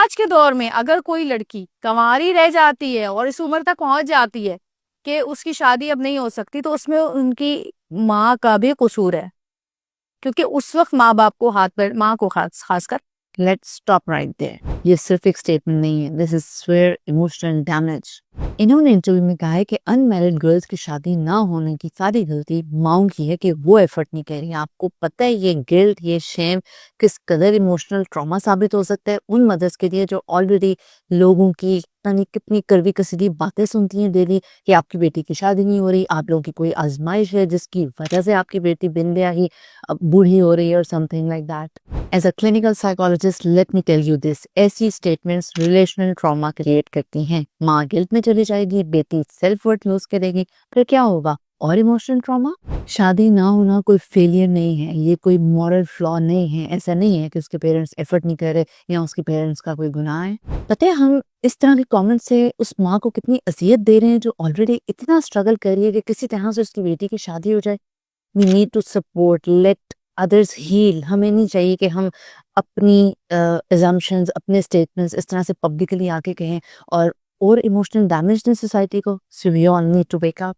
آج کے دور میں اگر کوئی لڑکی کنواری رہ جاتی ہے اور اس عمر تک پہنچ جاتی ہے کہ اس کی شادی اب نہیں ہو سکتی، تو اس میں ان کی ماں کا بھی قصور ہے، کیونکہ اس وقت ماں باپ کو ماں کو خاص کر. Let's stop right there. یہ صرف ایک اسٹیٹمنٹ نہیں ہے. This is severe emotional damage. انہوں نے انٹرویو میں کہا ہے کہ ان میرڈ گرلز کی شادی نہ ہونے کی ساری غلطی ماؤں کی ہے کہ وہ ایفرٹ نہیں کر رہی. آپ کو پتہ ہے یہ گلٹ، یہ شیم کس قدر ایموشنل ٹراما ثابت ہو سکتا ہے ان مدرس کے لیے جو آلریڈی لوگوں کی کتنی کڑوی کسیدی باتیں سنتی ہیں ڈیلی کہ آپ کی بیٹی کی شادی نہیں ہو رہی، آپ لوگوں کی کوئی آزمائش ہے جس کی وجہ سے آپ کی بیٹی بن بیاہی بوڑھی ہو رہی ہے اور something like that. As a clinical psychologist, let me tell you this. ایسی statements relational trauma create کرتی ہیں. ماں گلٹ میں چلی جائے گی، بیٹی سیلف ورتھ لوز کرے گی، پھر کیا ہوگا؟ اور ایموشنل ٹراما. شادی نہ ہونا کوئی فیلئر نہیں ہے، یہ کوئی مورل فلا نہیں ہے. ایسا نہیں ہے کہ اس کے پیرنٹس ایفرٹ نہیں کر رہے یا اس کے پیرنٹس کا کوئی گناہ ہے. پتہ ہے ہم اس طرح کے کامنٹ سے اس ماں کو کتنی اذیت دے رہے ہیں جو آلریڈی اتنا اسٹرگل کر رہی ہے کہ کسی طرح سے اس کی بیٹی کی شادی ہو جائے. We need to support, let others heal. ہمیں نہیں چاہیے کہ ہم اپنی assumptions، اپنے statements اس طرح سے پبلکلی آ کے کہیں اور ایموشنل ڈیمیج دیں سوسائٹی کو. So we all need to wake up.